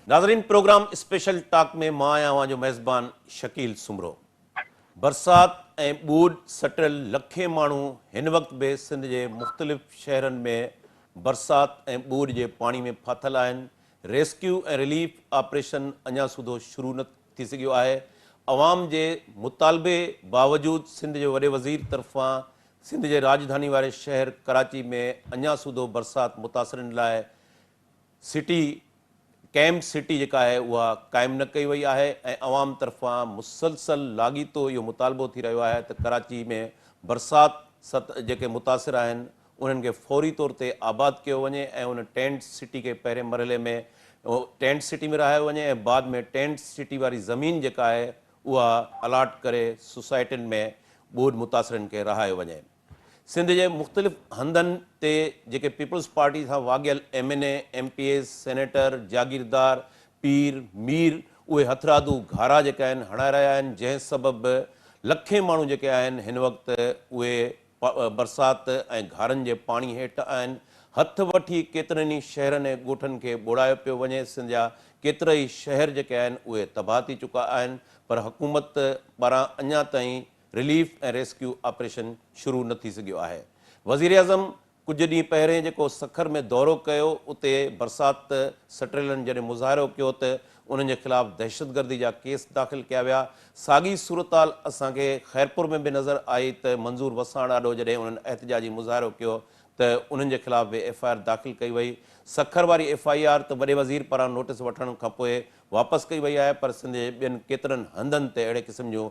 नाज़रीन, programme special talk में मां आहियां जो मेज़बान शकील सुमरो। बरसात ऐं ॿूॾ सटियल लखे माण्हू हिन वक़्त बि सिंध जे मुख़्तलिफ़ शहरनि में बरसात ऐं ॿूॾ जे पाणी में फाथल आहिनि। रेस्क्यू ऐं रिलीफ ऑपरेशन अञा सुधो शुरू न थी सघियो आहे। अवाम जे मुतालबे बावजूदि सिंध जे वॾे वज़ीर तरफ़ां सिंध जे राजधानी वारे शहर कराची में अञा सुधो बरसात मुतासिरनि लाइ सिटी कैंप सिटी जेका आहे उहा क़ाइमु न कई वई आहे ऐं अवाम तरफ़ां मुसलसल लाॻीतो इहो मुतालबो थी रहियो आहे त कराची में बरसाति जेके मुतासिर आहिनि उन्हनि खे फौरी तौर ते आबाद कयो वञे ऐं उन टेंट सिटी खे पहिरें मरहले में टेंट सिटी में रहायो वञे ऐं बाद में टेंट सिटी वारी ज़मीन जेका आहे उहा अलाट करे सोसाइटियुनि में ॿूॾ मुतासिरनि खे रहायो वञे। सिंध जे मुख़्तलिफ़ हंधनि ते जेके पीपल्स पार्टी सां वाॻियल MNA MPs सेनेटर जागीरदार पीर मीर उहे हथरादू घारा जेके आहिनि हणाए रहिया आहिनि, जंहिं सबबि लखे माण्हू जेके आहिनि हिन वक़्तु उहे बरसाति ऐं घारनि जे पाणी हेठि आहिनि। हथु वठी केतिरनि ई शहरनि ऐं ॻोठनि खे ॿोड़ायो पियो वञे। सिंध जा केतिरा ई शहर जेके आहिनि उहे तबाह थी चुका आहिनि, पर हुकूमत पारां अञा ताईं रिलीफ ऐं रेस्क्यू ऑपरेशन शुरू न थी सघियो आहे। वज़ीर आज़म कुझु ॾींहं पहिरें जेको सखर में दौरो कयो, उते बरसाति सटियलनि जॾहिं मुज़ाहिरो कयो त उन्हनि जे ख़िलाफ़ु दहशतगर्दी जा केस दाख़िल कया विया। साॻी सूरताल असांखे ख़ैरपुर में बि नज़र आई त मंज़ूर वसाण ॾाढो जॾहिं उन्हनि एहतजाजी मुज़ाहिरो कयो त उन्हनि जे ख़िलाफ़ बि FIR दाख़िल कई वई। सखर वारी FIR त वॾे वज़ीर पारां नोटिस वठण खां पोइ वापसि कई वई आहे, पर सिंध जे ॿियनि केतिरनि हंधनि ते अहिड़े क़िस्म जूं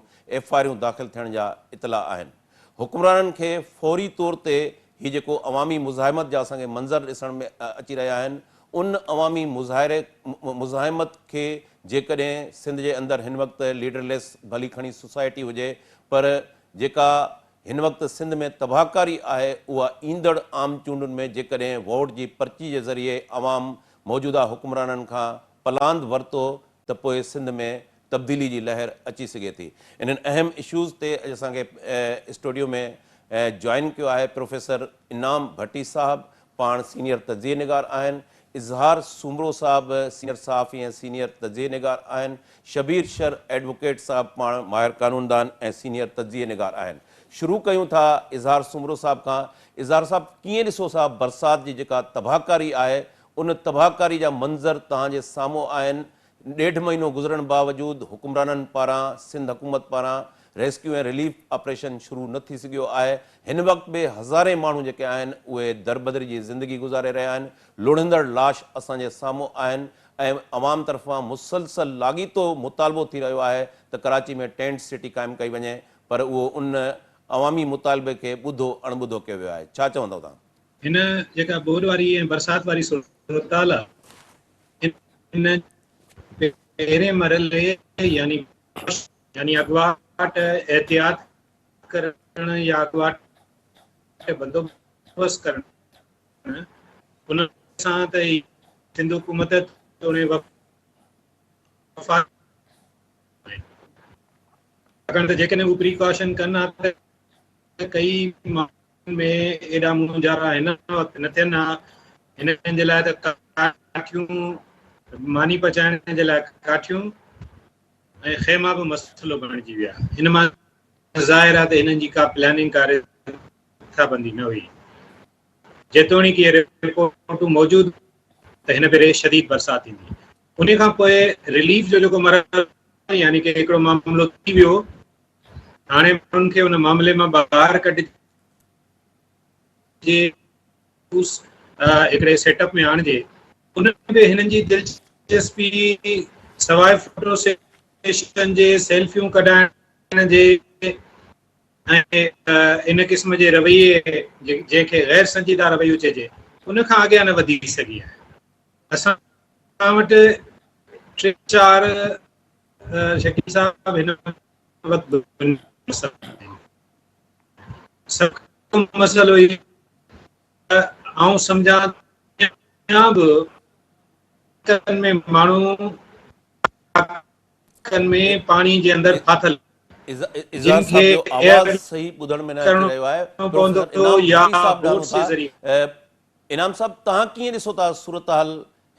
FIRूं दाख़िल थियण जा इतला आहिनि। हुकुमराननि खे फौरी तौर ते हीउ जेको अवामी मुज़ाहिमत जा असांखे मंज़र ॾिसण में अची रहिया आहिनि, उन अवामी मुज़ाहिमत खे जेकॾहिं सिंध जे अंदरि हिन वक़्तु लीडरलेस भली खणी सोसाइटी हुजे, पर जेका हिन वक़्तु सिंध में तबाहकारी आहे उहा ईंदड़ आम चूंडुनि में जेकॾहिं वोट जी पर्ची जे ज़रिए अवाम मौजूदा हुकुमराननि खां पलांद वरितो त पोइ सिंध में तब्दीली जी लहर अची सघे थी। इन्हनि अहम इशूज़ ते अॼु असांखे स्टूडियो में जॉइन कयो आहे प्रोफेसर इनाम भट्टी साहब, पाण सीनियर तजिए निगार आहिनि। इज़हार सुमरो साहब सीनियर सहाफ़ी ऐं सीनियर तजिए निगार आहिनि। शबीर शर एडवोकेट साहब पाण माहिर कानूनदान ऐं सीनियर तजिए निगार आहिनि। शुरू कयूं था इज़हार सुमरो साहब खां। इज़हार साहब, कीअं ॾिसो था बरसाति जी जेका तबाहकारी आहे, उन तबाहकारी जा मंज़र तव्हांजे साम्हूं आहिनि। 1.5 महीनो गुज़रण बावजूदि हुकुमराननि पारां सिंध हुकूमत पारां रेस्क्यू ऐं रिलीफ ऑपरेशन शुरू न थी सघियो आहे। हिन वक़्तु बि हज़ारे माण्हू जेके आहिनि उहे दरबदरी जी ज़िंदगी गुज़ारे रहिया आहिनि। लुढ़ंदड़ लाश असांजे साम्हूं आहिनि ऐं अवाम तरफ़ां मुसलसल लाॻीतो मुतालबो थी रहियो आहे त कराची में टेंट सिटी क़ाइमु कई वञे, पर उहो उन अवामी मुतालबे खे ॿुधो अणॿुधो कयो वियो आहे। छा चवंदव तव्हां? हिन जेका बोर वारी ऐं बरसाति वारी सूरताल आहे, हिन पहिरें मरहले यानी अॻुवाट एहतियात करण या अॻुवाट बंदोबस्त करण, उन सां त सिंध हुकूमत छाकाणि त जेकॾहिं उहे प्रिकॉशन कनि हा त कई माण्हुनि में एॾा मुंझारा हिन वक़्तु न थियनि हा। हिननि जे लाइ त काठियूं मानी पचाइण जे लाइ काठियूं ऐं ख़ैमा बि मसइलो बणिजी विया। हिन मां ज़ाहिर आहे त हिननि जी का प्लानिंग कार्यबंदी न हुई। जेतोणीकि इहे रिपोर्टूं मौजूदु त हिन भेरे शदीद बरसाति ईंदी। उन खां पोइ रिलीफ जो जेको मरहलो यानी कि हिकिड़ो मामिलो थी वियो, हाणे माण्हुनि खे उन मामले मां ॿाहिरि कढिजे हिकिड़े सेटअप में आणिजे। उन में हिननि जी दिलचस्पी सवाइ फोटो सेशन जे सेल्फियूं कढाइण जे ऐं इन क़िस्म जे रवैये जंहिंखे गैर संजीदा रवैयो चइजे, उन खां अॻियां न वधी सघी आहे। असां वटि 3-4 शकील साहब हिन वक़्तु मसइलो आउं सम्झां बि में माण्हू में पाणी जे अंदरि फाथल इज़हार साहब जो आवाज़ सही ॿुधण में न अची रहियो आहे। प्रोफेसर इनाम भट्टी साहब ॾाढो था। इनाम साहब, तव्हां कीअं ॾिसो था सूरत हाल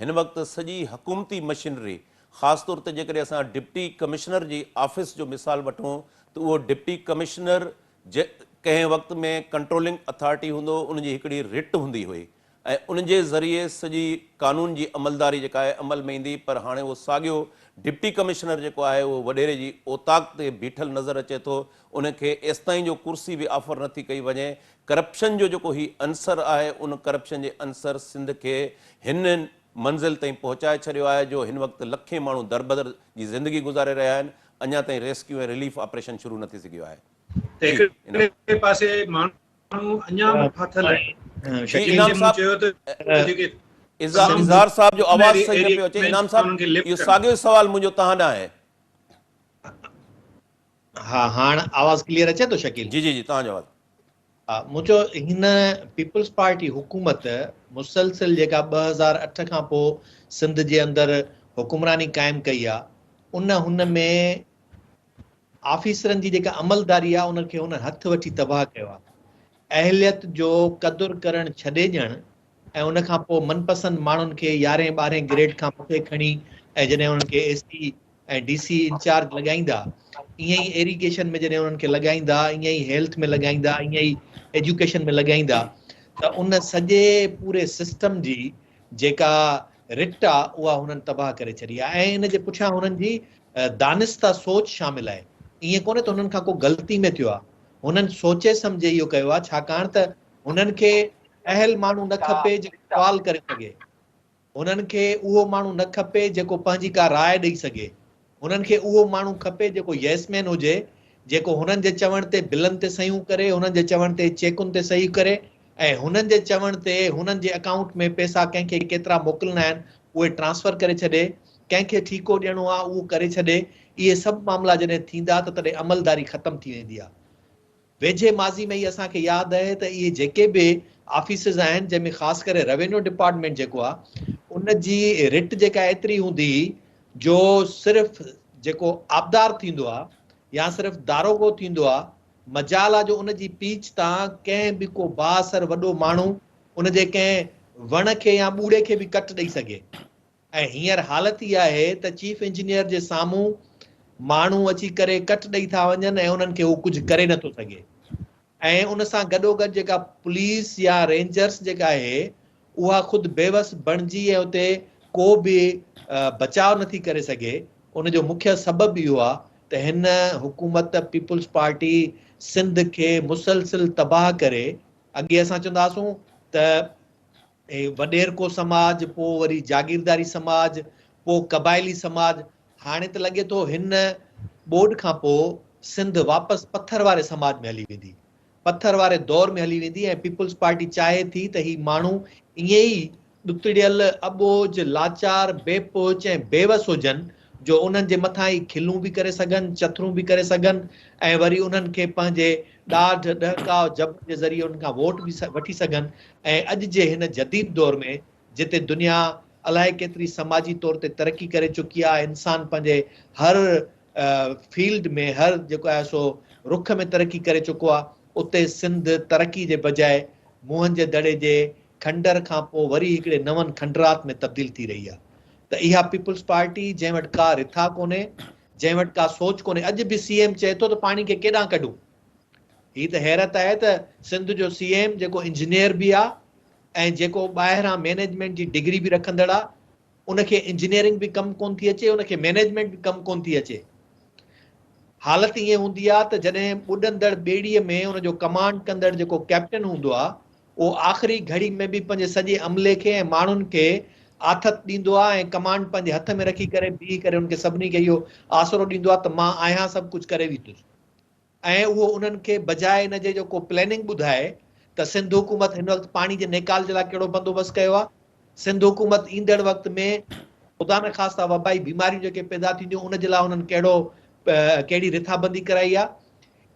हिन वक़्तु सॼी हुकूमती मशीनरी, ख़ासि तौर ते जेकॾहिं असां डिप्टी कमिश्नर जी ऑफिस जो मिसाल वठूं त उहो डिप्टी कमिश्नर कंहिं वक़्त में कंट्रोलिंग अथॉरिटी हूंदो, उनजी हिकिड़ी रिट हूंदी हुई ऐं उनजे ज़रिए सॼी कानून जी अमलदारी जेका आहे अमल में ईंदी। पर हाणे उहो साॻियो डिप्टी कमिश्नर जेको आहे उहो वॾेरे जी औताक ते बीठल नज़र अचे थो। उनखे एसिताईं जो कुर्सी बि ऑफर नथी कई वञे। करप्शन जो जेको ही अंसर आहे, उन करप्शन जे अंसर सिंध खे हिन मंज़िल ताईं पहुचाए छॾियो आहे जो हिन वक़्तु लखे माण्हू दरबदर जी ज़िंदगी गुज़ारे रहिया आहिनि। अञा ताईं रेस्क्यू ऐं रिलीफ ऑपरेशन शुरू न थी सघियो आहे। त हिकिड़े पासे माण्हू अञा बि फाथल आहे। जी जीअं इनाम मूं साहब, चयो त जेके इज़ार साहब जो आवाज़ सही न पियो अचे। एरिया इनाम में साहब, उन्हनि खे लिफ्ट इहो कनि। साॻियो सवाल मुंहिंजो तव्हां ॾांहुं आहे। हाँ, हाणे आवाज़ क्लियर अचे थो शकील? जी जी जी, तव्हां जवाब। मुंहिंजो हिन पीपल्स पार्टी हुकूमत मुसलसिल जेका 2008 खां पोइ सिंध जे अंदरि हुकुमरानी क़ाइमु कई आहे, हुन में ऑफिसरनि जी जेका अमलदारी आहे उनखे हुन हथ वठी तबाह कयो आहे। अहलियत जो क़दुरु करणु छॾे ॾियणु ऐं उन खां पोइ मनपसंद माण्हुनि खे 11-12 ग्रेड खां मथे खणी ऐं जॾहिं उन्हनि खे एसी ऐं डीसी इंचार्ज लॻाईंदा, ईअं ई एरीगेशन में जॾहिं उन्हनि खे लॻाईंदा, ईअं ई हेल्थ में लॻाईंदा, ईअं ई एजुकेशन में लॻाईंदा, त उन सॼे पूरे सिस्टम जी जेका रिट आहे उहा हुननि तबाह करे छॾी आहे। ऐं इन जे पुठियां हुननि जी दानिस्ता सोच शामिल आहे। ईअं कोन्हे त हुननि खां को ग़लती में थियो आहे, हुननि सोचे सम्झे इहो कयो आहे, छाकाणि त हुननि खे अहल माण्हू न खपे जेको सवाल करे सघे, हुननि खे उहो माण्हू न खपे जेको पंहिंजी का राय ॾेई सघे, हुननि खे उहो माण्हू खपे जेको येसमैन हुजे, जेको हुननि जे चवण ते बिलनि ते सहियूं करे, हुननि जे चवण ते चेकुनि ते सही करे ऐं हुननि जे चवण ते हुननि जे अकाउंट में पैसा कंहिंखे केतिरा मोकिलणा आहिनि उहे ट्रांसफर करे छॾे, कंहिंखे ठीको ॾियणो आहे उहो करे छॾे। इहे सभु मामला जॾहिं थींदा त तॾहिं अमलदारी ख़तमु थी वेंदी आहे। वेझे माज़ी में ई असांखे यादि आहे त इहे जेके बि ऑफिसिस आहिनि, जंहिंमें ख़ासि करे रेवेन्यू डिपार्टमेंट जेको आहे उन जी रिट जेका एतिरी हूंदी जो सिर्फ़ु जेको आबदार थींदो आहे या सिर्फ़ु दारोगो थींदो आहे, मजाल आहे जो उन जी पीच तां कंहिं बि को बाअसर वॾो माण्हू उन जे कंहिं वण खे या ॿूड़े खे बि कट ॾेई सघे। ऐं हींअर हालति इहा आहे त चीफ इंजीनियर जे साम्हूं माण्हू अची करे कट ॾेई था वञनि ऐं उन्हनि खे उहो कुझु करे नथो सघे। ऐं उन सां गॾोगॾु जेका पुलिस या रेंजर्स जेका आहे उहा ख़ुदि बेवस बणिजी ऐं उते को बि बचाव नथी करे सघे। उनजो मुख्य सबबु इहो आहे त हिन हुकूमत पीपुल्स पार्टी सिंध खे मुसलसिल तबाह करे, अॻे असां चवंदा हुआसीं त वॾेरको समाज, पोइ वरी जागीरदारी समाज, पोइ क़बाइली समाज, हाणे त लॻे थो हिन ॿोॾ खां पोइ सिंध वापसि पत्थर वारे समाज में हली वेंदी, पत्थर वारे दौर में हली वेंदी। ऐं पीपुल्स पार्टी चाहे थी त ही माण्हू ईअं ई ॾुतड़ियल, अॿोज, लाचार, बेपोच ऐं बेवस हुजनि जो उन्हनि जे मथां ई खिलूं बि करे सघनि, चथरूं बि करे सघनि ऐं वरी उन्हनि खे पंहिंजे ॾाढ ॾहकाव जबर जे ज़रिए उन्हनि खां वोट बि वठी सघनि। ऐं अॼु जे हिन जदीद दौर में जिते दुनिया अलाए केतिरी समाजी तौर ते तरक़ी करे चुकी आहे, इंसान पंहिंजे हर फील्ड में, हर जेको आहे सो रुख में तरक़ी करे चुको आहे, उते सिंध तरक़ी जे बजाए मुंहनि जे दड़े जे खंडर खां पोइ वरी हिकिड़े नवनि खंडरात में तब्दील थी रही आहे। त इहा पीपुल्स पार्टी जंहिं वटि का रिथा कोन्हे, जंहिं वटि का सोच कोन्हे, अॼु बि सीएम चए थो त पाणी खे केॾांहुं कढूं। ही त हैरत आहे त सिंध जो सीएम जेको इंजीनियर बि आहे ऐं जेको ॿाहिरां मैनेजमेंट जी डिग्री बि रखंदड़ आहे, उनखे इंजीनियरिंग बि कमु कोन थी अचे, उनखे मैनेजमेंट बि कमु कोन थी अचे। हालति ईअं हूंदी आहे त जॾहिं ॿुॾंदड़ ॿेड़ीअ में उनजो कमांड कंदड़ जेको कैप्टन हूंदो आहे, उहो आख़िरी घड़ी में बि पंहिंजे सॼे अमले खे ऐं माण्हुनि खे आथत ॾींदो आहे ऐं कमांड पंहिंजे हथ में रखी करे बीही करे उनखे सभिनी खे इहो आसरो ॾींदो आहे त मां आहियां, सभु कुझु करे वेठुसि। ऐं उहो उन्हनि खे बजाए इन जे जेको प्लैनिंग ॿुधाए त सिंध हुकूमत हिन वक़्तु पाणी जे निकाल जे लाइ कहिड़ो बंदोबस्तु कयो आहे, सिंध हुकूमत ईंदड़ वक़्त में ख़ुदा न ख़ास्ता वबाई बीमारियूं जेके पैदा थींदियूं उन जे लाइ उन्हनि कहिड़ी रिथाबंदी कराई आहे,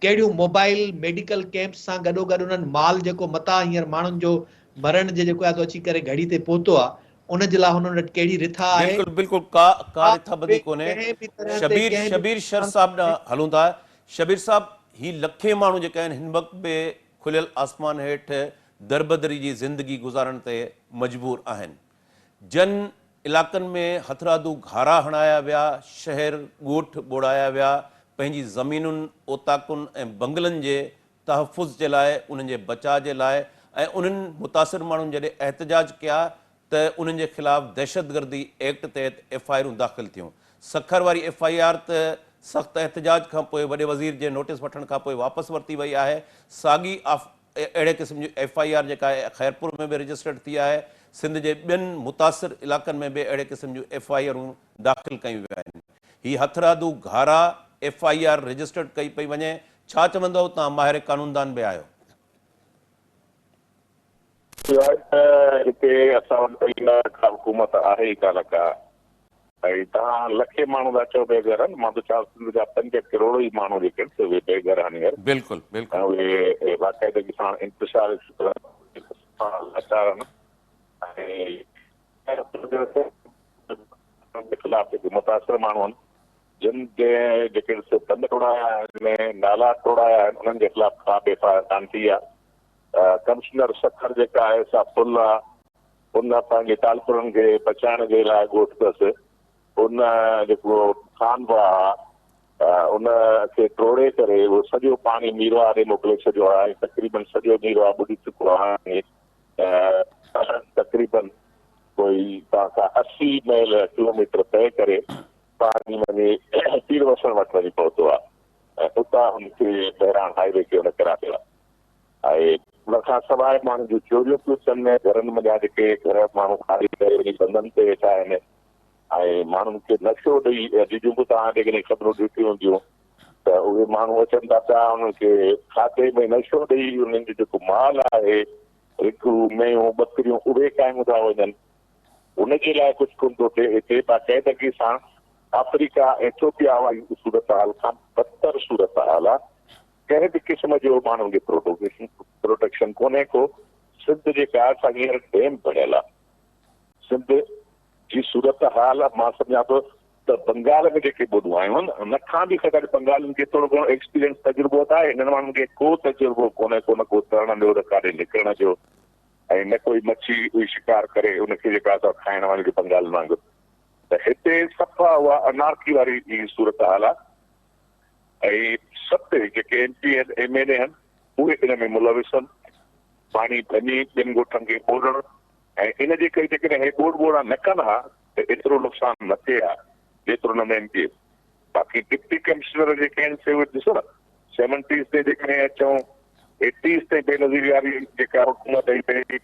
कहिड़ियूं मोबाइल मेडिकल कैंप्स सां गॾोगॾु उन्हनि माल जेको मता हींअर माण्हुनि जो मरण जे जेको आहे सो अची करे घड़ी ते पहुतो आहे, उन जे लाइ हुननि वटि कहिड़ी रिथा आहे। बिल्कुलु बिल्कुलु का रिथाबंदी कोन्हे। कंहिं बि तरह ते शबीर कंहिं शबीर बि शर साहब ॾांहुं हलूं था। शबीर साहब, ही लखे माण्हू जेके आहिनि हिन वक़्तु बि खुलियल आसमान हेठि दरबदरी जी ज़िंदगी गुज़ारण ते मजबूर आहिनि। जन इलाक़नि में हथरादू घारा हणाया विया, शहर ॻोठ ॿोड़ाया विया, पंहिंजी ज़मीनुनि ओताकुनि ऐं बंगलनि जे तहफ़ुज़ जे लाइ, उन्हनि जे बचाव जे लाइ ऐं उन्हनि मुतासिर माण्हुनि जॾहिं एहतजाज कया त उन्हनि जे ख़िलाफ़ दहशतगर्दी एक्ट तहत FIR दाख़िल थियूं। सखर वारी FIR त सख़्तु एहतजाज खां पोइ वॾे वज़ीर जे नोटिस वठण खां पोइ वापसि वरिती वई आहे। साॻी अहिड़े क़िस्म जी FIR जेका आहे ख़ैरपुर में बि रजिस्टर्ड थी आहे। सिंध जे ॿियनि मुतासिर इलाक़नि में बि अहिड़े क़िस्म जूं FIRूं दाख़िल कयूं वियूं आहिनि। हीअ हथरादू घारा FIR रजिस्टर्ड कई पई वञे। छा चवंदव तव्हां माहिर कानूनदान बि आहियो? हिते असां वटि हुकूमत आहे ई कान का, ऐं तव्हां लखे माण्हू था चओ बेघर आहिनि, मां त चवां सिंध जा 5 करोड़ ई माण्हू जेके आहिनि उहे बेघर आहिनि हींअर। बिल्कुलु बिल्कुलु। उहे बाक़ाइदगी सां इंतशार लाचार आहिनि ऐं ख़िलाफ़ जेके मुतासिर माण्हू आहिनि जिन जे जेके बंद तोड़ाया आहिनि, नाला तोड़ाया आहिनि, उन्हनि जे ख़िलाफ़ का बि FIR कान थी आहे। कमिश्नर सखर जेका आहे सा पुल आहे, उन पंहिंजे तालपुरनि खे बचाइण जे लाइ ॻोठ अथसि। उन जेको खानवा आहे उन खे तोड़े करे उहो सॼो पाणी मीरवा ॾे मोकिले छॾियो आहे। तक़रीबन सॼो मीरवा ॿुॾी चुको आहे। तक़रीबन कोई तव्हांखां 80 माइल किलोमीटर तइ करे पाणी वञी पीर वसण वटि वञी पहुतो आहे ऐं उतां हुनखे बहिराण हाईवे खे हुन करायो आहे। ऐं उनखां सवाइ माण्हुनि जूं चोरियूं पियूं थियनि, घरनि में जेके घर माण्हू खाली करे वञी बंधनि ते वेठा आहिनि ऐं माण्हुनि खे नशो ॾेई, अॼु बि तव्हां जेकॾहिं ख़बरूं ॾिठियूं हूंदियूं त उहे माण्हू अचनि था पिया उन्हनि खाते में नशो ॾेई उन्हनि जो जेको माल आहे, हिकु मेयूं ॿकरियूं, उहे क़ाइमु था वञनि। उनजे लाइ कुझु कोन थो थिए। हिते बाक़ाइदगी सां अफ्रीका एथियोपिया वारी सूरत हाल खां बदतर सूरत हाल आहे। कंहिं बि क़िस्म जो माण्हुनि खे प्रोटेक्शन कोन्हे को। सिंध जेका आहे असां हींअर डैम बणियल आहे। सिंध जी सूरत हाल मां सम्झां थो त बंगाल में जेके ॿुधो आहियूं उन खां बि ख़बर बंगालनि खे थोरो घणो एक्सपीरियंस तजुर्बो आहे। हिननि माण्हुनि खे को तजुर्बो कोन्हे को तरण जो, न काॾे निकिरण जो, ऐं न कोई मच्छी शिकार करे उनखे जेका असां खाइण वारी बंगाल वांगुरु। त हिते सफ़ा उहा अनारकी वारी सूरत हाल आहे ऐं सभु जेके MP MLA आहिनि उहे इन में मुलविस आहिनि। पाणी वञी ॿिनि ॻोठनि खे ॿोड़ण ऐं इन जे करे जेकॾहिं हे ॿोड़ा न कनि हा त एतिरो नुक़सानु न थिए हा जेतिरो न MP। बाक़ी डिप्टी कमिश्नर जेके आहिनि से उहे ॾिसो न 70s ते जेकॾहिं अचूं 80s ते बेनज़ीरी वारी जेका हुकूमत आई पई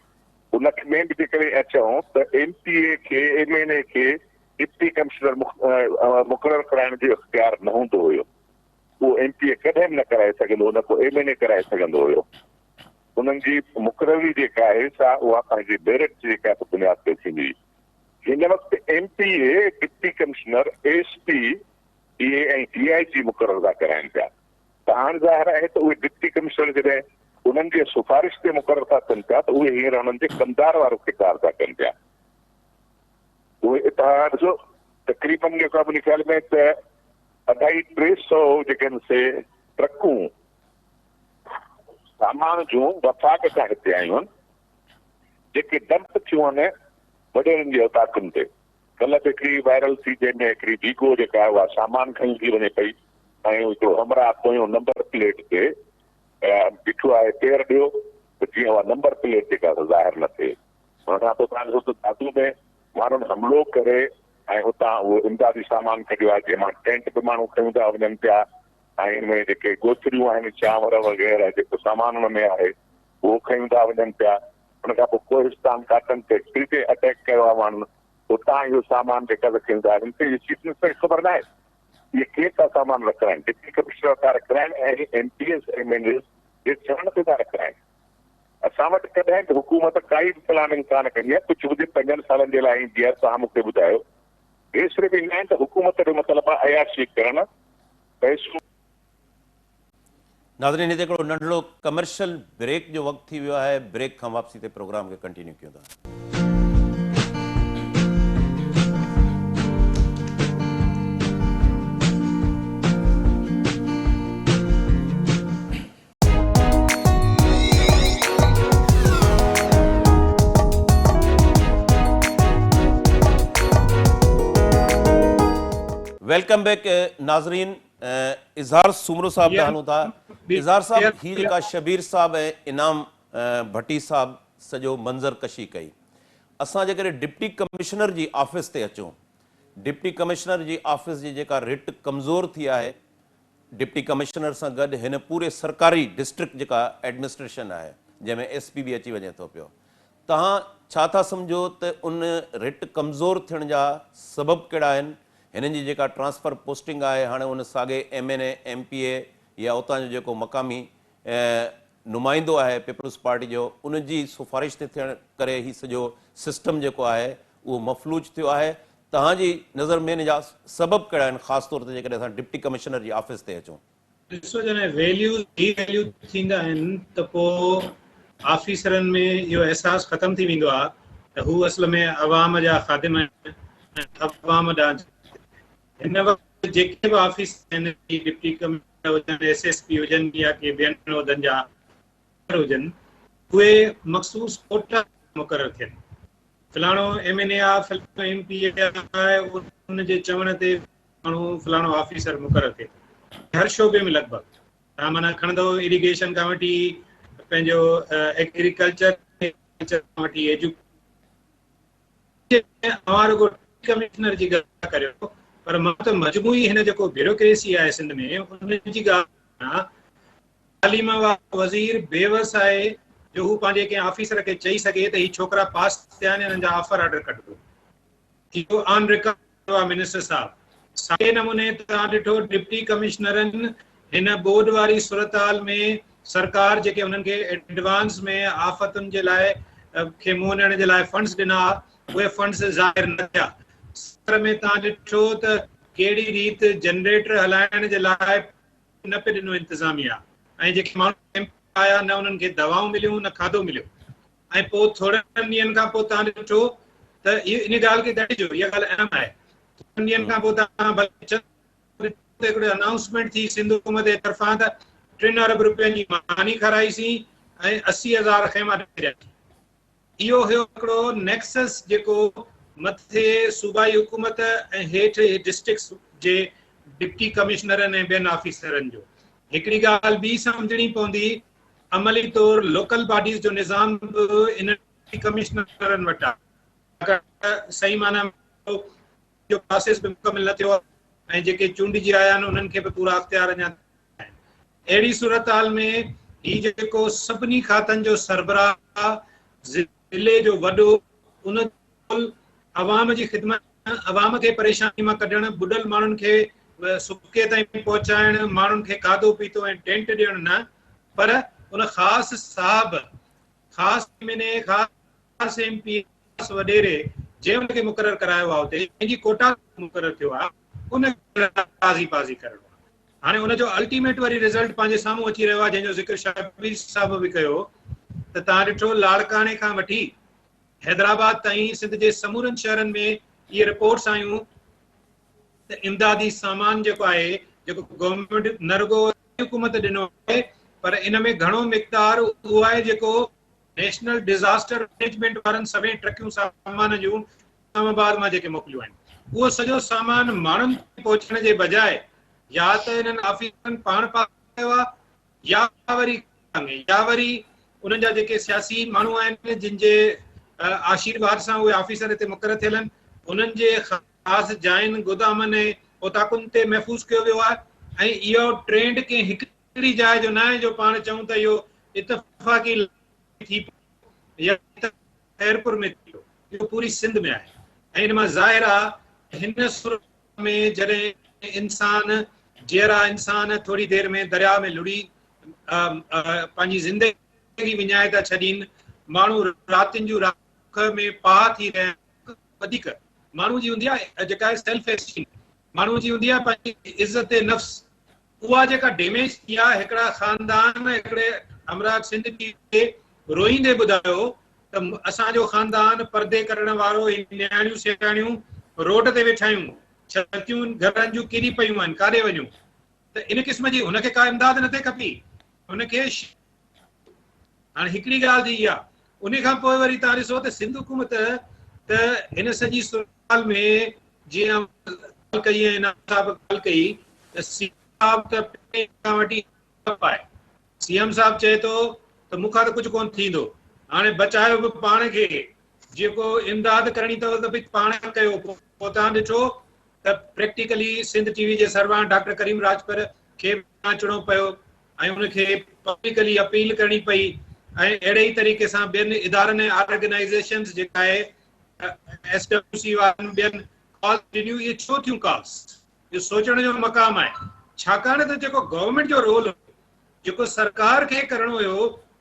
उनखे में बि जेकॾहिं अचूं त MPA खे MLA खे डिप्टी कमिश्नर मुक़ररु कराइण जो इख़्तियार न हूंदो हुयो। उहो MPA कॾहिं बि न कराए सघंदो, न को MLA कराए सघंदो हुयो। उन्हनि जी मुक़ररी जेका आहे सा उहा पंहिंजे मेरिट जेका आहे बुनियाद ते थींदी हुई। हिन वक़्तु MPA deputy commissioner SP DA ऐं DIG मुक़ररु था कराइनि पिया। त हाणे ज़ाहिर आहे त उहे डिप्टी कमिश्नर जॾहिं उन्हनि जे सिफारिश ते मुक़ररु था थियनि पिया त उहे हींअर उन्हनि जे कमदार वारो किरदार था कनि पिया। उहे तव्हां ॾिसो तक़रीबन जेका मुंहिंजे ख़्याल में त 250-300 जेके आहिनि से ट्रकूं सामान जूं वफ़ाक़ खां हिते आयूं आहिनि जेके डंप थियूं आहिनि वॾेरनि जे औताकुनि ते। कल्ह बि हिकिड़ी वायरल थी जंहिंमें हिकिड़ी वीगो जेका आहे उहा सामान खणी थी वञे पई ऐं हिकिड़ो हमरा पोयों नंबर प्लेट ते बीठो आहे पेर ॾियो त जीअं उहा नंबर प्लेट जेका ज़ाहिर न थिए। हुन खां पोइ तव्हां ॾिसो त दादू में माण्हुनि हमलो करे ऐं हुतां उहो इमदादी सामान कढियो आहे जंहिंमां टेंट बि माण्हू खयूं था वञनि पिया ऐं हिनमें जेके गोथरियूं आहिनि चांवर वग़ैरह जेको सामान हुन में आहे उहो खयूं था वञनि पिया। हुन खां पोइ कोहिस्तान काटन फैक्ट्री ते अटैक कयो आहे माण्हुनि, उतां इहो सामान जेका रखनि था हिन ते चीफ मिनिस्टर खे ख़बर न आहे इहे केरु था सामान रखाइनि। डिप्टी कमिश्नर था रखाइनि ऐं MPs MLAs इहे चवण ते था रखाइनि। असां वटि कॾहिं बि हुकूमत काई बि प्लानिंग कान कई आहे। कुझु हुजे 5 सालनि जे लाइ जीअं तव्हां मूंखे ॿुधायो हे सिर्फ़ु ईंदा आहिनि त हुकूमत जो मतिलबु आहे अयाशी करणु पैसो। नाज़रीन हिते हिकिड़ो नंढड़ो कमर्शियल ब्रेक जो वक़्तु थी वियो आहे। ब्रेक खां वापसी ते प्रोग्राम खे कंटिन्यू कयूं था। वेलकम बैक नाज़रीन। इज़हार सुमरो साहब ॾांहुं हलूं था। इज़हार साहब, ही जेका शबीर साहब ऐं इनाम भट्टी साहब सॼो मंज़र कशी कई, असां जेकॾहिं डिप्टी कमिश्नर जी ऑफिस ते अचूं, डिप्टी कमिश्नर जी ऑफिस जी जेका रिट कमज़ोर थी आहे, डिप्टी कमिश्नर सां गॾु हिन पूरे सरकारी डिस्ट्रिक्ट जेका एडमिनिस्ट्रेशन आहे जंहिंमें SP बि अची वञे थो पियो, तव्हां छा था सम्झो त उन रिट कमज़ोर थियण जा सबब कहिड़ा आहिनि? हिननि जी जेका ट्रांसफ़र पोस्टिंग आहे, हाणे उन साॻे MNA MPA या उतां जो जेको मक़ामी नुमाइंदो आहे पीपल्स पार्टी जो, उन जी सिफारिश ते थियण करे ही सॼो सिस्टम जेको आहे उहो मफ़लूज थियो आहे। तव्हांजी नज़र में हिन जा सबब कहिड़ा आहिनि, ख़ासि तौर ते जेकॾहिं असां डिप्टी कमिश्नर जी ऑफिस ते अचूं? ॾिसो, जॾहिं वैल्यू थींदा आहिनि त पोइ ऑफिसरनि में इहो एहसासु ख़तम थी वेंदो आहे त हू असल में अवाम जा ख़ादिम आहिनि, अवाम ॾांहुं हिन वक़्तु जेके बि ऑफिस आहिनि, डिप्टी कमिश्नर हुजनि, SSP हुजनि या के ॿियनि उहिदनि जा हुजनि, उहे मख़सूस कोटा मुक़ररु थियनि। फलाणो MNA आहे, फलाणो MPA आहे, उनजे चवण ते माण्हू फलाणो ऑफिसर मुक़ररु थिए। हर शोबे में लॻभॻि तव्हां माना खणंदव, इरिगेशन खां वठी पंहिंजो एग्रीकल्चर खां वठी कमिश्नर जी ॻाल्हि करियो, पर मां त मजमूई हिन जेको ब्यूरोक्रेसी आहे सिंध में उनजी ॻाल्हि, तालीम वारो वज़ीर बेवस आहे जो हू पंहिंजे कंहिं ऑफिसर खे चई सघे त ही छोकिरा पास थिया आहिनि, हिननि जा ऑफर ऑर्डर कढो। इहो ऑन रिकॉर्ड आहे मिनिस्टर साहब। साॻे नमूने तव्हां ॾिठो डिप्टी कमिश्नरनि हिन बोर्ड वारी सूरतहाल में सरकार जेके उन्हनि खे एडवांस में आफ़तुनि जे लाइ खे मुंहुं ॾियण जे लाइ फंड्स ॾिना, उहे फंड्स ज़ाहिर न थिया। सर में तव्हां ॾिठो त कहिड़ी रीति जनरेटर हलाइण जे लाइ न पियो ॾिनो इंतिज़ामिया, ऐं जेके माण्हू आया न उन्हनि खे दवाऊं मिलियूं न खाधो मिलियो। ऐं पोइ थोरनि ॾींहंनि खां पोइ तव्हां ॾिठो त इहो इन ॻाल्हि खे ॾिजो, इहा ॻाल्हि अहम आहे। थोरनि ॾींहंनि खां पोइ तव्हां हिकिड़े अनाउंसमेंट थी सिंध हुकूमत जे तरफ़ां त 3 अरब रुपयनि जी मानी खाराईसीं ऐं 80,000 ख़ैमा ॾिया। इहो हुयो हिकिड़ो नेक्सस जेको मथे सूबाई हुकूमत ऐं हेठि डिस्ट्रिक्ट्स जे डिप्टी कमिश्नरनि ऐं ॿियनि ऑफिसरनि जो। हिकिड़ी ॻाल्हि ॿी सम्झणी पवंदी, अमली तौर लोकल बॉडीज़ जो निज़ाम बि इन कमिश्नरनि वटि आहे। सही माना जो प्रोसेस बि मुकमिल न थियो आहे ऐं जेके चूंडिजी आया आहिनि उन्हनि खे बि पूरा अख़्तियार अञा आहिनि। अहिड़ी सूरत हाल में ही जेको सभिनी खातनि जो सरबराह ज़िले जो वॾो, उन अवाम जी ख़िदमत, अवाम खे परेशानी मां कढणु, बुॾल माण्हुनि खे सुके ताईं पहुचाइण, माण्हुनि खे खाधो पीतो ऐं टेंट ॾियणु न, पर उन ख़ासि साहब, ख़ासि MNA, ख़ासि MP, ख़ासि वॾेरे जंहिं उनखे मुक़ररु करायो आहे उते पंहिंजी कोटा मुक़ररु थियो आहे, उन राज़ी बाज़ी करणो आहे। हाणे उनजो अल्टीमेट वरी रिज़ल्ट पंहिंजे साम्हूं अची रहियो आहे, जंहिंजो ज़िक्र शबीर साहब बि कयो त तव्हां ॾिठो लाड़काणे खां वठी हैदराबाद ताईं सिंध जे समूरनि शहरनि में इहे रिपोर्ट्स आयूं त इमदादी सामान जेको आहे, जेको गवर्नमेंट न रुगो हुकूमत ॾिनो आहे, पर इन में घणो मिक़दार उहो आहे जेको नेशनल डिज़ास्टर मैनेजमेंट वारनि सभई ट्रकियूं सामान जूं इस्लामाबाद मां जेके मोकिलियूं आहिनि, उहो सॼो सामान माण्हुनि ताईं पहुचण जे बजाए या त हिननि ऑफिसरनि पाण कयो आहे या वरी उन्हनि जा जेके सियासी माण्हू आहिनि जिन जे आशीर्वाद सां उहे ऑफिसर हिते मुक़ररु थियल आहिनि, उन्हनि जे ख़ासि जायुनि गोदामनि ऐं ओताकुनि ते महफ़ूज़ कयो वियो आहे। ऐं इहो ट्रेंड कंहिं हिकिड़ी जाइ जो न आहे जो पाण चऊं त इहो इतफ़ाक़ी थी या खैरपुर में थियो, इहो पूरी सिंध में आहे। ऐं इन मां ज़ाहिर आहे हिन सूरत में जॾहिं इंसान जहिड़ा इंसान थोरी देरि में दरिया में लुड़ी पंहिंजी ज़िंदगी विञाए था छॾीनि, माण्हू रातिनि जूं राख में पाह थी रहिया आहिनि, वधीक माण्हू जी हूंदी आहे जेका आहे सेल्फ एस्टीम, माण्हू जी हूंदी आहे पंहिंजी इज़त नफ़्स, उहा जेका डैमेज थी आहे। हिकिड़ा ख़ानदान हिकिड़े हमराह सिंध खे रोईंदे ॿुधायो त असांजो ख़ानदान परदे करण वारो, न्याणियूं सेठाणियूं रोड ते वेठा आहियूं, छतियूं घरनि जूं किरी पयूं आहिनि, काॾे वञूं? त इन क़िस्म जी हुनखे का इमदाद न थिए खपी, हुनखे हाणे हिकिड़ी ॻाल्हि थी आहे। उन खां पोइ वरी तव्हां ॾिसो त सिंध हुकूमत त हिन सॼी सूरत में जीअं ॻाल्हि कई ऐं इनाम साहब ॻाल्हि कई त सीएम साहब त पहिरीं खां वठी आहे। सीएम साहब चए थो त मूंखां त कुझु कोन थींदो, हाणे बचायो बि पाण खे, जेको इमदाद करणी अथव त भई पाण कयो। पोइ तव्हां ॾिठो त प्रैक्टिकली सिंध टीवी जे सरवान डॉक्टर करीम राजपर खे अचणो पियो ऐं उनखे पब्लिकली अपील करणी पई ऐं अहिड़े ई तरीक़े सां ॿियनि इदारनि ऐं ऑर्गेनाइज़ेशन्स जेका आहे SWC वारनि ॿियनि कॉल ॾिनियूं। इहे छो थियूं कॉल्स? इहो सोचण जो मक़ाम आहे, छाकाणि त जेको गवर्नमेंट जो रोल, जेको सरकार खे करणो हुयो,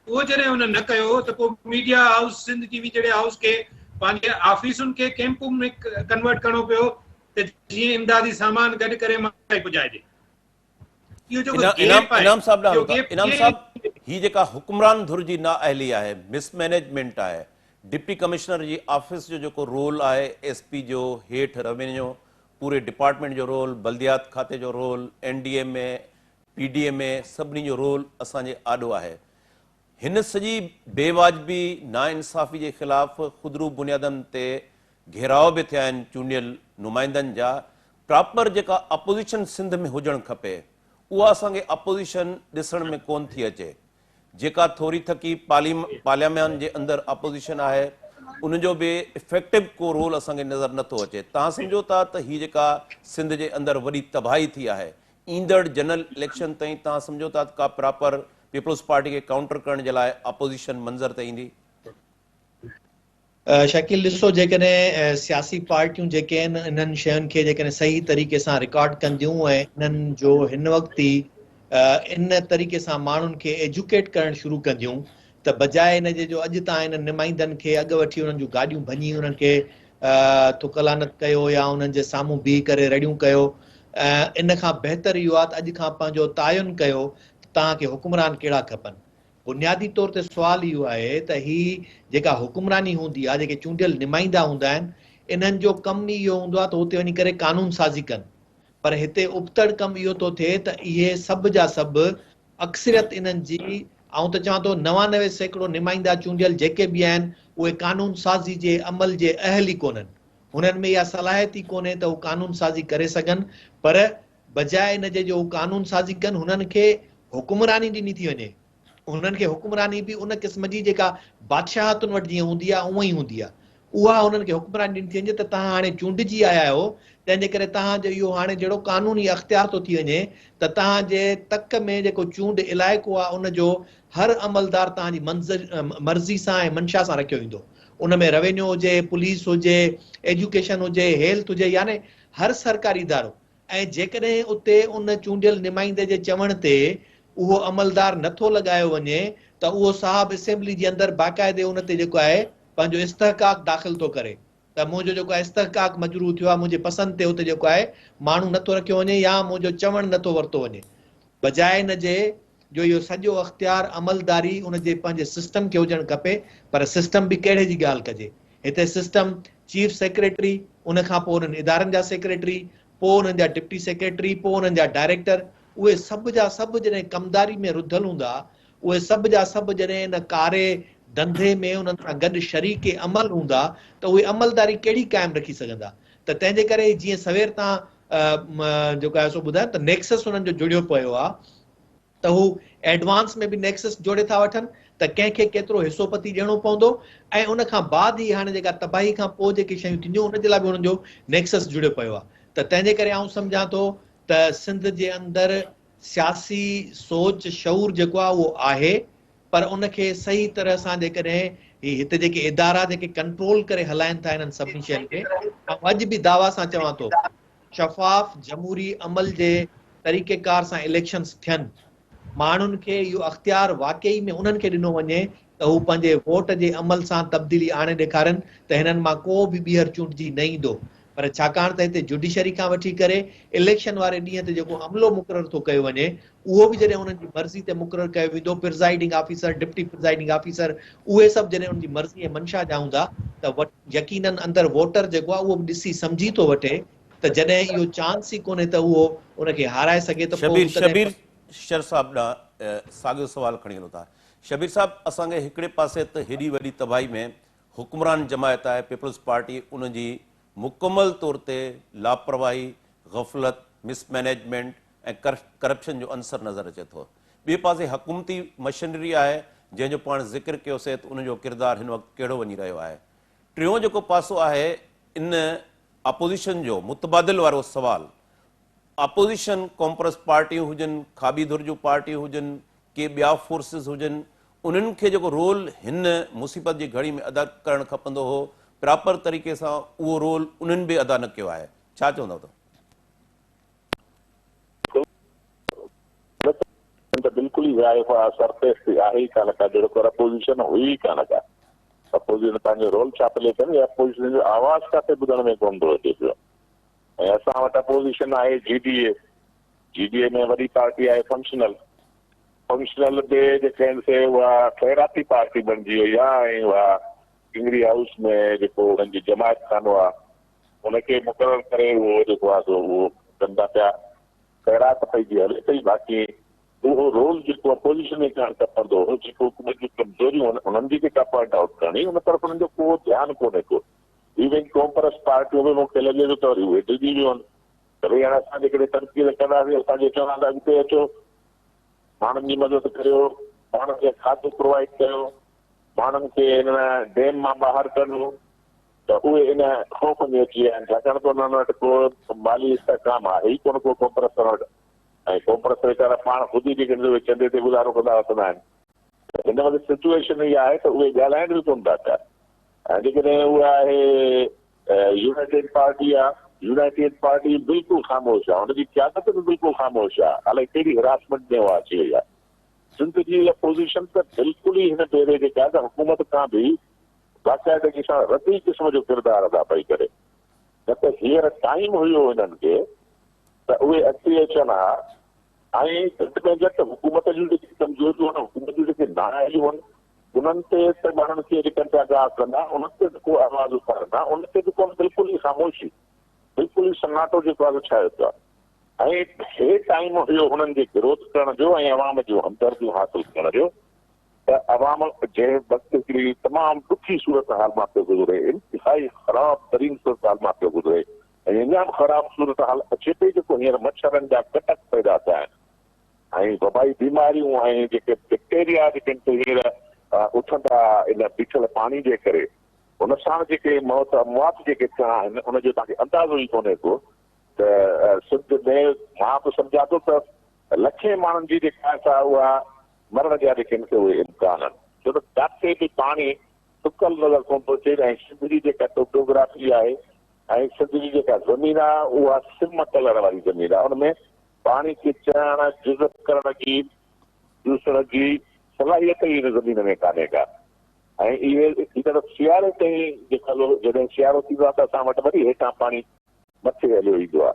उहो जॾहिं हुन न कयो त पोइ मीडिया हाउस सिंध टीवी जहिड़े हाउस खे पंहिंजे ऑफिसुनि खे कैंपुनि में कन्वर्ट करणो पियो त जीअं इमदादी सामान गॾु करे माण्हुनि ताईं पुॼाइजे। इहो जेको गैप आहे, इनाम साहब इहो ॾांहुं गैप इनाम साहब ही जेका हुक्मरान धुर जी नाअहली आहे, मिसमैनेजमेंट आहे, डिप्टी कमिश्नर जी ऑफिस जो जेको रोल आहे, SP जो हेठि रेवेन्यू पूरे डिपार्टमेंट जो रोल, बल्दियात खाते जो रोल, NDA में PDA में सभिनी जो रोल असांजे आॾो आहे। हिन सॼी बेवाजिबी नाइंसाफ़ी जे ख़िलाफ़ खुदरू बुनियादनि ते घेराव बि थिया आहिनि चूंडियल नुमाइंदनि जा। प्रॉपर जेका अपोज़िशन सिंध में हुजणु खपे उहा असांखे अपोज़िशन ॾिसण में कोन थी अचे। जेका थोरी थकी पार्लियामेंट जे अंदरि अपोज़िशन आहे उनजो बि इफेक्टिव को रोल असांखे नज़र नथो अचे। तव्हां सम्झो था त हीअ जेका सिंध जे अंदरि वॾी तबाही थी आहे, ईंदड़ जनरल इलेक्शन ताईं तव्हां सम्झो था त का प्रॉपर पीपल्स पार्टी खे काउंटर करण जे लाइ अपोज़िशन मंज़र ते ईंदी? शकील ॾिसो, जेकॾहिं सियासी पार्टियूं जेके आहिनि इन्हनि शयुनि खे जेकॾहिं सही तरीक़े सां रिकॉर्ड कंदियूं ऐं इन्हनि जो हिन वक़्तु ई इन तरीक़े सां माण्हुनि खे एजुकेट करणु शुरू कंदियूं त बजाए इन जे जो अॼु तव्हां इन नुमाइंदनि खे अॻु वठी उन्हनि जूं गाॾियूं भञी उन्हनि खे तुकलानत कयो या उन्हनि जे साम्हूं बीह करे रड़ियूं कयो, इन खां बहितर इहो आहे त अॼु खां पंहिंजो तयन कयो त तव्हांखे हुकुमरान कहिड़ा खपनि। बुनियादी तौर ते सुवाल इहो आहे त ही जेका हुकुमरानी हूंदी आहे, जेके चूंडियल नुमाइंदा हूंदा आहिनि, इन्हनि जो कमु ई इहो हूंदो आहे त हुते वञी करे कानून साज़ी कनि। पर हिते उबतड़ कमु इहो थो थिए त इहे सभु जा सभु अक्सरियत इन्हनि जी, ऐं त चवां थो 99% नुमाइंदा चूंडियल जेके बि आहिनि उहे कानून साज़ी जे अमल जे अहल ई कोन्हनि। हुननि में इहा सलाहियत ई कोन्हे त हू कानून साज़ी करे सघनि, पर बजाए इन जे जो कानून साज़ी कनि हुननि खे हुकुमरानी ॾिनी थी वञे। हुननि खे हुकुमरानी बि उन क़िस्म जी जेका बादशाहतुनि वटि जीअं हूंदी आहे उअं ई हूंदी आहे, उहा हुननि खे हुकुमरानी ॾिनी थी वञे त तव्हां हाणे चूंडिजी आया आहियो, तंहिंजे करे तव्हांजो इहो हाणे जहिड़ो कानूनी अख़्तियार थो थी वञे त तव्हांजे तक में जेको चूंड इलाइक़ो आहे उनजो हर अमलदार तव्हांजी मर्ज़ी सां ऐं मंशा सां रखियो वेंदो। उन में रेवेन्यू हुजे, पुलिस हुजे, एजुकेशन हुजे, हेल्थ हुजे, यानी हर सरकारी इदारो। ऐं जेकॾहिं उते उन चूंडियल नुमाइंदे जे चवण ते उहो अमलदार नथो लॻायो वञे त उहो साहब असेंबली जे अंदरि बाक़ाइदे उन ते जेको आहे पंहिंजो इस्तहकाक दाख़िल थो करे त मुंहिंजो जेको आहे इस्तहकाक मजरूह थियो आहे, मुंहिंजे पसंदि ते उते जेको आहे माण्हू नथो रखियो वञे या मुंहिंजो चवणु नथो वरितो वञे। बजाए इन जे जो इहो सॼो अख़्तियार अमलदारी उन जे पंहिंजे सिस्टम खे हुजणु खपे, पर सिस्टम बि कहिड़े जी ॻाल्हि कजे। हिते सिस्टम चीफ सेक्रेटरी, उन खां पोइ उन्हनि इदारनि जा सेक्रेटरी, पोइ उन्हनि जा डिप्टी सेक्रेटरी, पोइ उन्हनि जा डायरेक्टर, उहे सभु जा सभु जॾहिं कमदारी में रुधल हूंदा, उहे सभु जा सभु जॾहिं इन कारे धंधे में उन्हनि सां गॾु शरीक अमल हूंदा त उहे अमलदारी कहिड़ी क़ाइमु रखी सघंदा। त तंहिंजे करे जीअं सवेर तव्हां जेको आहे सो ॿुधायो त नेक्सस उन्हनि जो जुड़ियो पियो आहे, त हू एडवांस में बि नेक्सस जोड़े था वठनि त कंहिंखे केतिरो हिसोपति ॾियणो पवंदो, ऐं उन खां बाद ई हाणे जेका तबाही खां पोइ जेके शयूं थींदियूं उन जे लाइ बि उन्हनि जो नेक्सस जुड़ियो पियो आहे। त तंहिंजे करे आउं सम्झां थो त सिंध जे अंदरि सियासी सोच शऊर जेको आहे उहो आहे, पर उनखे सही तरह सां जेकॾहिं हिते जेके इदारा जेके कंट्रोल करे हलाइनि था इन्हनि सभिनी शयुनि खे, ऐं अॼु बि दावा सां चवां थो शफ़ाफ जमहूरी अमल जे तरीक़ेकार सां इलेक्शन्स थियनि, माण्हुनि खे इहो अख़्तियार वाकई में उन्हनि खे ॾिनो वञे त हू पंहिंजे वोट जे अमल सां तब्दीली आणे ॾेखारनि त हिननि मां को बि ॿीहर चूंडिजी न ईंदो। पर छाकाणि त हिते जुडिशरी खां वठी करे इलेक्शन वारे ॾींहं ते जेको अमलो मुक़ररु थो कयो वञे, उहो बि जॾहिं उन्हनि जी मर्ज़ी ते मुक़ररु कयो वेंदो, प्रिज़ाइडिंग ऑफिसर, डिप्टी प्रिज़ाइडिंग ऑफिसर, उहे सभु जॾहिं उनजी मर्ज़ी ऐं मंशा जा हूंदा त यकीनन अंदरि वोटर जेको आहे उहो बि ॾिसी सम्झी थो वठे त जॾहिं इहो चांस ई कोन्हे त उहो उनखे हाराए सघे त पोइ शबीर शर साहब ॾांहुं साॻियो सुवालु खणी वञो था। शबीर साहब, असांखे हिकिड़े पासे त हेॾी वॾी तबाही में हुकुमरान जमायत आहे पीपल्स पार्टी, उनजी मुकमल तौर ते लापरवाही, गफ़लत, मिसमैनेजमेंट ऐं करप्शन जो अंसर नज़र अचे थो। ॿिए पासे हुकूमती मशीनरी आहे जंहिंजो पाण ज़िक्र कयोसीं त उनजो किरदारु हिन वक़्तु कहिड़ो वञी रहियो आहे। टियों जेको पासो आहे इन अपोज़िशन जो मुतबादिल वारो सवाल, अपोज़िशन कॉम्प्रेस पार्टियूं हुजनि, खाॿी धुर जूं पार्टियूं हुजनि, के ॿिया फोर्सिस हुजनि, उन्हनि खे जेको रोल हिन मुसीबत जी घड़ी में अदा करणु खपंदो हो, प्रॉपर तरीक़े सां उहो रोल उन्हनि बि अदा न कयो आहे। छा चवंदव तव्हां? त बिल्कुलु ई ज़ाइफ़ आहे, सरफेस ते आहे ई कान का, जहिड़ो कर अपोज़िशन हुई ई कान का। अपोज़िशन पंहिंजो रोल छा पियो करे, अपोज़िशन जो आवाज़ किथे ॿुधण में कोन थो अचे पियो। ऐं असां वटि अपोज़िशन आहे जीडीए में वॾी पार्टी आहे फंक्शनल बि जेके आहिनि से उहा ख़ैराती पार्टी बणिजी वई आहे। ऐं उहा किंगरी हाउस में जेको उन्हनि जी जमायत खानो आहे उनखे मुक़ररु करे उहो जेको आहे सो उहो कंदा पिया, ख़ैरात पइजी हले पई। बाक़ी उहो रोल जेको अपोज़िशन में करणु खपंदो हो, जेको हुकूमत जूं कमज़ोरियूं उन्हनि जी जेका पॉइंट आउट करणी, उन तरफ़ उन्हनि जो को ध्यानु कोन्हे को। इवन कॉम्प्रेस पार्टियूं बि मूंखे लॻे थो त वरी उहे डिॼी वियूं आहिनि त भई हाणे असां जेकॾहिं तनक़ीद कंदासीं, असांखे चवंदा त अॻिते अचो, माण्हुनि जी मदद करियो, माण्हुनि खे खाधो प्रोवाइड कयो, माण्हुनि खे हिन डैम मां ॿाहिरि कढो, त उहे इन ख़ौफ़ में अची विया आहिनि। छाकाणि त उन्हनि वटि को माली इस्तेकाम आहे ई कोन को कॉम्प्रेस वटि। ऐं कॉम्प्रेस वीचारा पाण ख़ुदि ई जेके चंदे ते गुज़ारो कंदा वठंदा आहिनि। हिन वक़्तु सिचुएशन इहा आहे त उहे ॻाल्हाइण बि कोन था पिया। ऐं जेकॾहिं उहा आहे यूनाइटेड पार्टी आहे, यूनाइटेड पार्टी बिल्कुलु ख़ामोश आहे, हुनजी क़यादत बि बिल्कुलु ख़ामोश आहे। अलाए कहिड़ी हिरासमेंट में उहा अची वई आहे। सिंध जी अपोज़िशन त बिल्कुलु ई हिन भेरे जेका आहे त हुकूमत खां बि बाक़ाइदगी सां रदी क़िस्म जो किरदारु अदा पई करे। न त हींअर टाइम हुयो हिननि खे त उहे अची अचनि हा, ऐं घटि में घटि हुकूमत जूं जेके कमज़ोरियूं आहिनि, हुकूमत जूं जेके नाअहलियूं आहिनि, उन्हनि ते त माण्हुनि खे जेकॾहिं पिया ॻाल्हि कंदा, उन्हनि ते को आवाज़ उथारंदा, उन ते बि कोन, बिल्कुलु ई ख़ामोशी, बिल्कुलु ई सन्नाटो जेको आहे छायो पियो आहे। ऐं हे टाइम हुयो हुननि जे विरोध करण जो ऐं अवाम जूं हमदर्दियूं हासिल करण जो, त अवाम जंहिं वक़्तु हिकिड़ी तमामु ॾुखी सूरत हाल मां पियो गुज़रे, इंतिहाई ख़राब तरीन सूरत हाल मां पियो गुज़रे, ऐं अञा ख़राब सूरत हाल अचे पई, जेको हींअर मच्छरनि जा कटक पैदा थिया आहिनि ऐं वबाई बीमारियूं ऐं जेके बैक्टेरिया जेके हींअर उथंदा इन बीठल पाणी जे करे, हुन सां जेके मौत जेके थिया आहिनि उनजो तव्हांखे अंदाज़ो ई कोन्हे को। त सिंध में मां बि सम्झां थो त लखे माण्हुनि जी जेका आहे उहा मरण जा जेके आहिनि उहे इम्कान आहिनि, छो त जिते बि पाणी सुकल नज़र कोन थो अचे। ऐं सिंध जी जेका टोपोग्राफी आहे ऐं सिंध जी जेका ज़मीन आहे उहा सिम कलर वारी ज़मीन आहे, हुनमें पाणी खे चढ़ण जुज़ब करण जी, चूसण जी सलाहियत ई हिन ज़मीन में कान्हे का। ऐं इहे हींअर सियारे ताईं जेका जॾहिं सियारो थींदो आहे त असां वटि वरी हेठां पाणी मथे हलियो ईंदो आहे,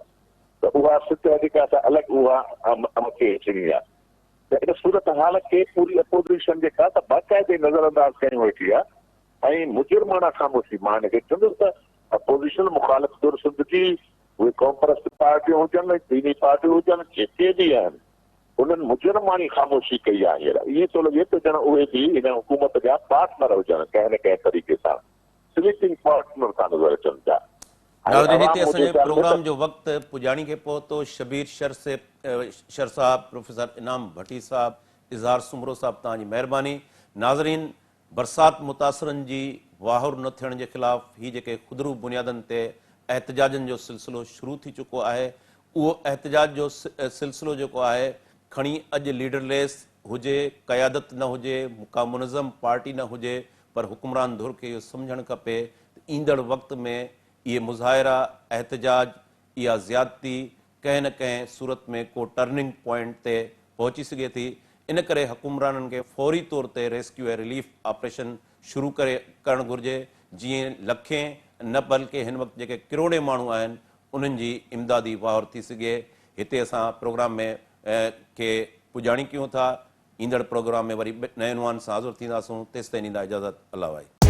त उहा सिट जेका आहे अलॻि उहा मथे अचणी आहे। त इन सूरत हाल खे पूरी अपोज़िशन जेका त बाक़ाइदे नज़र अंदाज़ कयूं वेठी आहे ऐं मुजुर्माना ख़ामोशी। मां हिनखे चवंदुसि त अपोज़िशन मुखालिफ़ धुर सिंध जी, उहे कॉम्प्रेस पार्टियूं हुजनि, दीनी पार्टियूं हुजनि, जेके बि आहिनि, उन्हनि मुजुर्मानी ख़ामोशी कई आहे। हींअर इएं थो लॻे त ॼण उहे बि हिन हुकूमत जा पार्टनर हुजनि, कंहिं न कंहिं तरीक़े सां स्लीपिंग पार्टनर सां नज़र अचनि पिया। नाज़रीन, हिते असांजे प्रोग्राम जो वक़्तु पुॼाणी खे पहुतो। शबीर शर साहब, प्रोफेसर इनाम भट्टी साहब, इज़हार सुमरो साहब, तव्हांजी महिरबानी। नाज़रीन, बरसाति मुतासिरनि जी वाहुर न थियण जे ख़िलाफ़ ही जेके खुदरू बुनियादनि ते एहतजाजनि जो सिलसिलो शुरू थी चुको आहे, उहो एहतजाज जो सिलसिलो जेको आहे खणी अॼु लीडरलेस हुजे, क़यादत न हुजे, का मुनज़म पार्टी न हुजे, पर हुक्मरान धुर खे इहो सम्झणु खपे त ईंदड़ वक़्त में इहे मुज़ाहिरा, एहतजाज, इहा ज़्यादती कंहिं न कंहिं सूरत में को टर्निंग पॉइंट ते पहुची सघे थी। इन करे हुक्मराननि खे फौरी तौर ते रेस्क्यू ऐं रिलीफ ऑपरेशन शुरू करणु घुरिजे, जीअं लखें न बल्कि हिन वक़्तु जेके किरोड़े माण्हू आहिनि उन्हनि जी इमदादी वाहुर थी सघे। हिते असां प्रोग्राम में खे पुॼाणी कयूं था। ईंदड़ प्रोग्राम में वरी नए नुवान सां हाज़िर थींदासूं। तेसिताईं ॾींदा इजाज़त। अल्लाह वाहे।